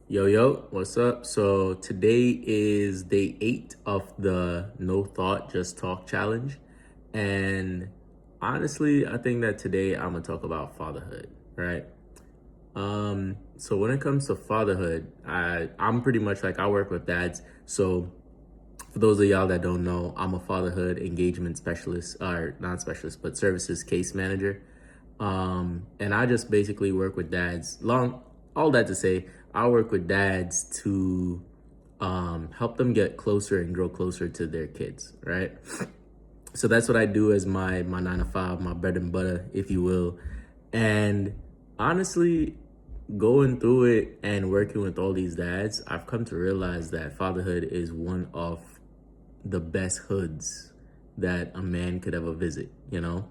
Yo, what's up? So today is day 8 of the No Thought, Just Talk challenge. And honestly, I think that today I'm gonna talk about fatherhood, right? So when it comes to fatherhood, I'm pretty much like I work with dads. So for those of y'all that don't know, I'm a fatherhood engagement specialist, or not specialist, but services case manager. And I just basically work with dads. All that to say, I work with dads to help them get closer and grow closer to their kids, right? So that's what I do as my 9 to 5, my bread and butter, if you will. And honestly, going through it and working with all these dads, I've come to realize that fatherhood is one of the best hoods that a man could ever visit, you know?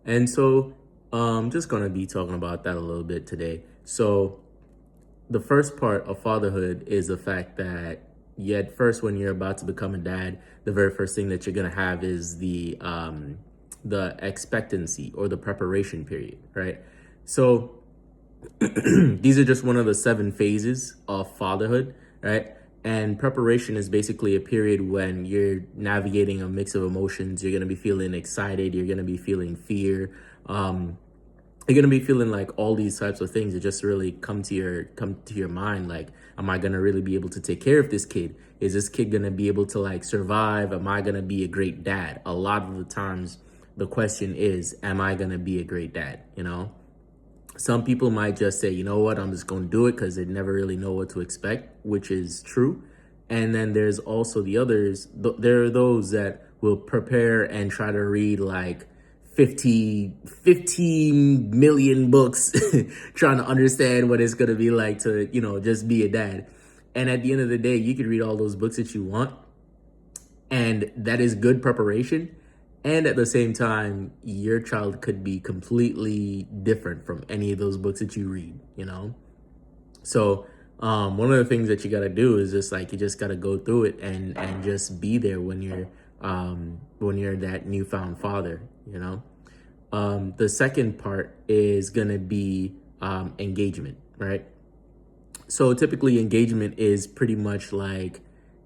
And so I'm just going to be talking about that a little bit today. So the first part of fatherhood is the fact that yet first when you're about to become a dad, the very first thing that you're going to have is the expectancy or the preparation period, right? So these are just one of the 7 phases of fatherhood, right? And preparation is basically a period when you're navigating a mix of emotions. You're going to be feeling excited. You're going to be feeling fear. You're going to be feeling like all these types of things that just really come to your mind. Like, am I going to really be able to take care of this kid? Is this kid going to be able to like survive? Am I going to be a great dad? A lot of the times the question is, am I going to be a great dad? You know? Some people might just say, you know what, I'm just going to do it because they never really know what to expect, which is true. And then there's also the others. There are those that will prepare and try to read like 15 million books trying to understand what it's going to be like to, just be a dad. And at the end of the day, you can read all those books that you want. And that is good preparation. And at the same time, your child could be completely different from any of those books that you read, you know? So one of the things that you got to do is just like, you just got to go through it and just be there when you're that newfound father, you know? The second part is going to be engagement, right? So typically engagement is pretty much like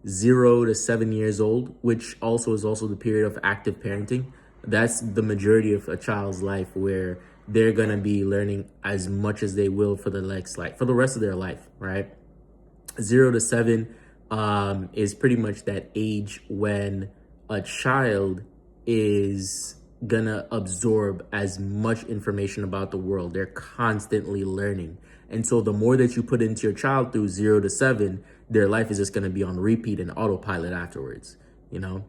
0 to 7 years old, which also is also the period of active parenting. That's the majority of a child's life where they're gonna be learning as much as they will for the next like for the rest of their life, right? 0 to 7 is pretty much that age when a child is gonna absorb as much information about the world. They're constantly learning. And so the more that you put into your child through 0 to 7, their life is just gonna be on repeat and autopilot afterwards, you know?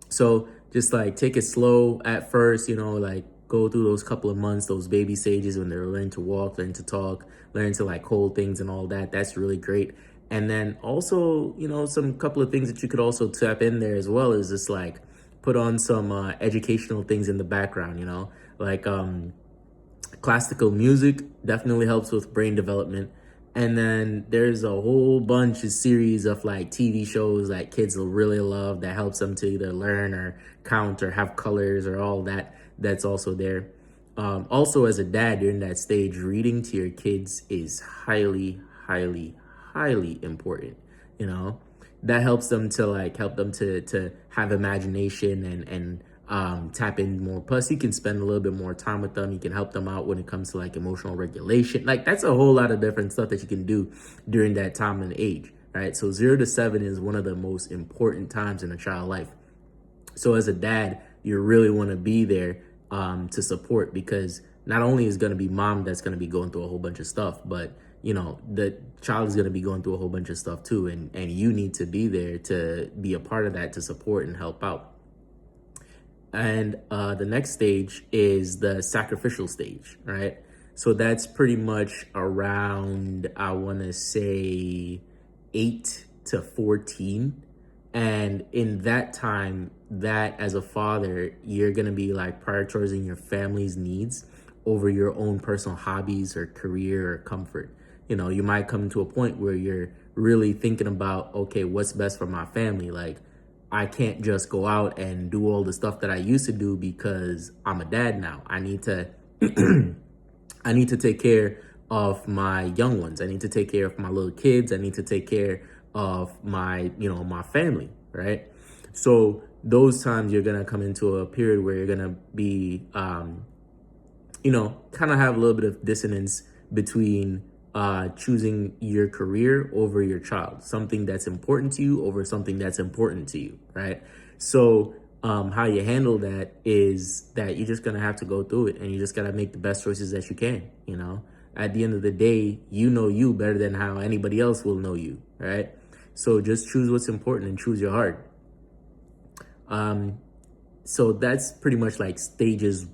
So just like take it slow at first, like go through those couple of months, those baby stages when they're learning to walk, learn to talk, learn to like hold things and all that. That's really great. And then also, some couple of things that you could also tap in there as well is just like put on some educational things in the background, like classical music definitely helps with brain development. And then there's a whole bunch of series of like TV shows that kids will really love that helps them to either learn or count or have colors or all that. That's also there. Also, as a dad during that stage, reading to your kids is highly, highly, highly important. You know, that helps them to like help them to have imagination and tap in more. Plus, you can spend a little bit more time with them. You can help them out when it comes to like emotional regulation. Like that's a whole lot of different stuff that you can do during that time and age, right? So 0 to 7 is one of the most important times in a child's life. So as a dad, you really want to be there to support, because not only is going to be mom that's going to be going through a whole bunch of stuff, but the child is going to be going through a whole bunch of stuff too, and you need to be there to be a part of that, to support and help out. And the next stage is the sacrificial stage, right? So that's pretty much around, I want to say, 8 to 14. And in that time, that as a father, you're going to be like prioritizing your family's needs over your own personal hobbies or career or comfort. You might come to a point where you're really thinking about, okay, what's best for my family? Like, I can't just go out and do all the stuff that I used to do because I'm a dad now. I need to I need to take care of my young ones. I need to take care of my little kids. I need to take care of my, my family, right? So those times you're gonna come into a period where you're gonna be, kind of have a little bit of dissonance between choosing your career over your child, something that's important to you over something that's important to you, right? So how you handle that is that you're just gonna have to go through it, and you just gotta make the best choices that you can. At the end of the day, you know you better than how anybody else will know you, right? So just choose what's important and choose your heart. So that's pretty much like stages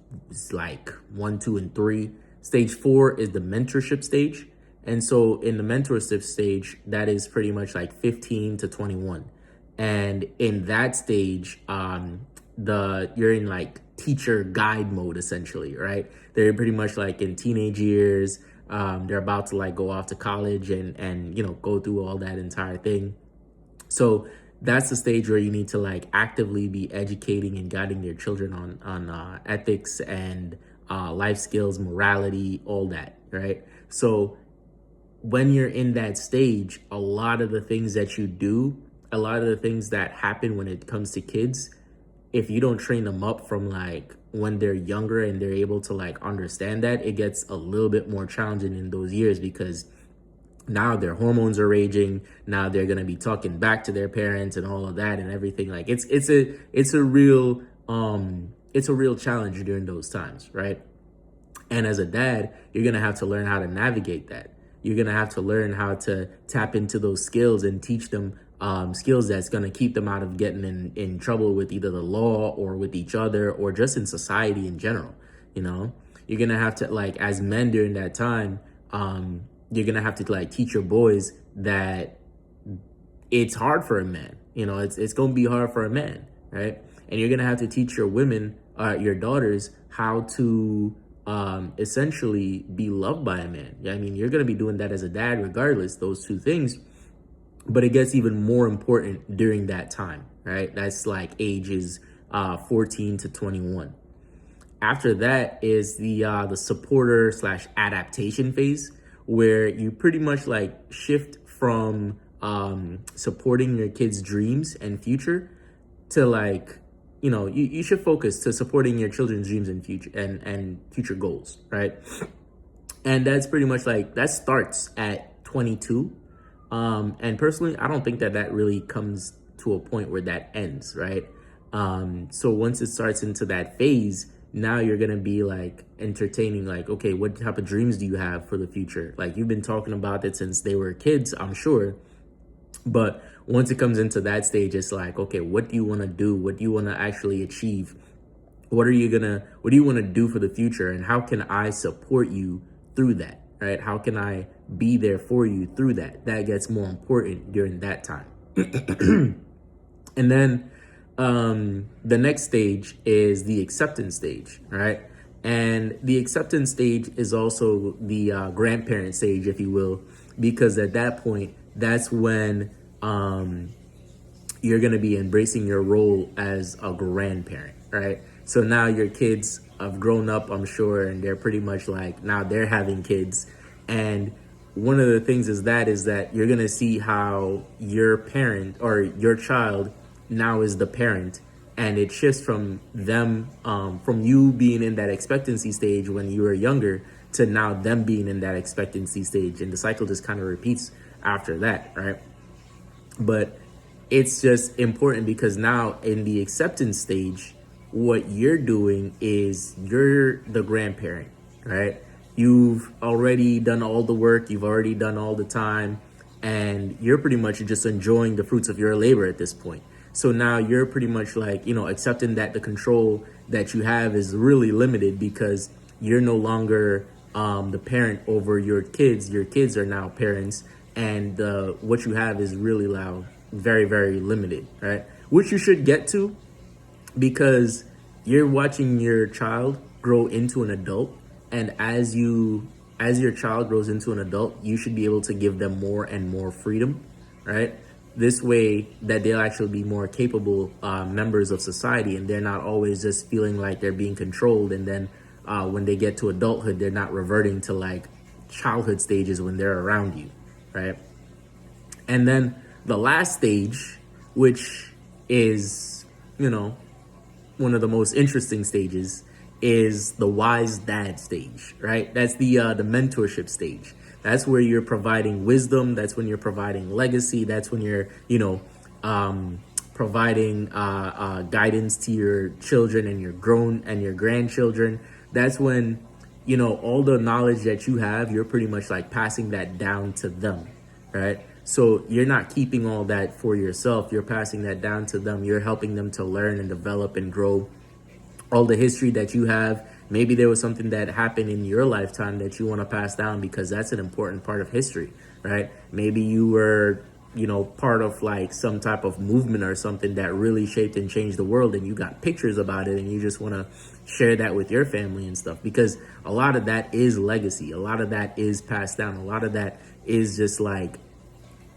like 1, 2, and 3. Stage 4 is the mentorship stage. And so in the mentorship stage, that is pretty much like 15 to 21. And in that stage, you're in like teacher guide mode essentially, right? They're pretty much like in teenage years. They're about to like go off to college and go through all that entire thing. So that's the stage where you need to like actively be educating and guiding your children on ethics and life skills, morality, all that, right? So when you're in that stage, a lot of the things that you do, a lot of the things that happen when it comes to kids, if you don't train them up from like when they're younger and they're able to like understand that, it gets a little bit more challenging in those years, because now their hormones are raging. Now they're gonna be talking back to their parents and all of that and everything. Like it's a real challenge during those times, right? And as a dad, you're gonna have to learn how to navigate that. You're gonna have to learn how to tap into those skills and teach them skills that's gonna keep them out of getting in trouble with either the law or with each other or just in society in general. You're gonna have to, like, as men during that time, you're gonna have to like teach your boys that it's hard for a man. It's gonna be hard for a man, right? And you're gonna have to teach your women, your daughters, how to essentially be loved by a man. I mean, you're gonna be doing that as a dad, regardless, those two things. But it gets even more important during that time, right? That's like ages 14 to 21. After that is the supporter / adaptation phase, where you pretty much like shift from supporting your kids' dreams and future to like, you should focus to supporting your children's dreams and future and future goals, right? And that's pretty much like, that starts at 22. And personally, I don't think that really comes to a point where that ends, right? So once it starts into that phase, now you're going to be like entertaining, like, okay, what type of dreams do you have for the future? Like, you've been talking about it since they were kids, I'm sure. But once it comes into that stage, it's like, okay, what do you want to do? What do you want to actually achieve? What do you want to do for the future? And how can I support you through that, right? How can I be there for you through that? That gets more important during that time. And then the next stage is the acceptance stage, right? And the acceptance stage is also the grandparent stage, if you will, because at that point, that's when you're going to be embracing your role as a grandparent, right? So now your kids have grown up, I'm sure, and they're pretty much like, now they're having kids. And one of the things is that you're going to see how your parent or your child now is the parent, and it shifts from them, from you being in that expectancy stage when you were younger to now them being in that expectancy stage, and the cycle just kind of repeats after that, right? But it's just important because now in the acceptance stage, what you're doing is you're the grandparent, right? You've already done all the work, you've already done all the time, and you're pretty much just enjoying the fruits of your labor at this point. So now you're pretty much like, accepting that the control that you have is really limited because you're no longer the parent over your kids. Your kids are now parents, and what you have is really loud, very, very limited, right? Which you should get to, because you're watching your child grow into an adult, and as your child grows into an adult, you should be able to give them more and more freedom, right? This way that they'll actually be more capable members of society, and they're not always just feeling like they're being controlled, and then when they get to adulthood, they're not reverting to like childhood stages when they're around you, right? And then the last stage, which is, you know, one of the most interesting stages, is the wise dad stage, right? That's the mentorship stage. That's where you're providing wisdom. That's when you're providing legacy. That's when you're, providing guidance to your children and your grown and your grandchildren. That's when, all the knowledge that you have, you're pretty much like passing that down to them, right? So you're not keeping all that for yourself. You're passing that down to them. You're helping them to learn and develop and grow all the history that you have. Maybe there was something that happened in your lifetime that you want to pass down, because that's an important part of history, right? Maybe you were, part of like some type of movement or something that really shaped and changed the world, and you got pictures about it and you just want to share that with your family and stuff, because a lot of that is legacy. A lot of that is passed down. A lot of that is just like,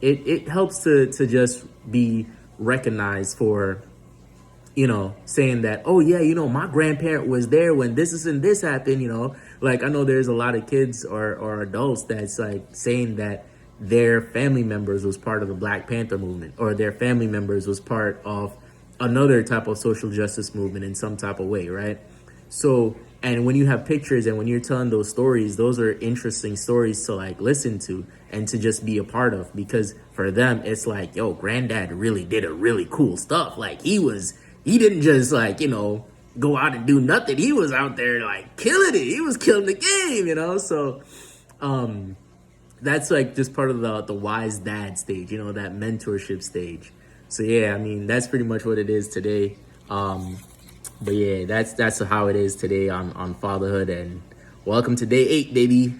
it helps to just be recognized for, saying that, oh yeah, my grandparent was there when this and this happened, like I know there's a lot of kids or adults that's like saying that their family members was part of the Black Panther movement, or their family members was part of another type of social justice movement in some type of way, right? So, and when you have pictures and when you're telling those stories, those are interesting stories to like listen to and to just be a part of, because for them, it's like, yo, granddad really did a really cool stuff. Like he didn't just like, go out and do nothing. He was out there like killing it. He was killing the game, So, that's like just part of the wise dad stage, that mentorship stage. So yeah, I mean, that's pretty much what it is today. But yeah, that's how it is today on fatherhood, and welcome to day 8, baby.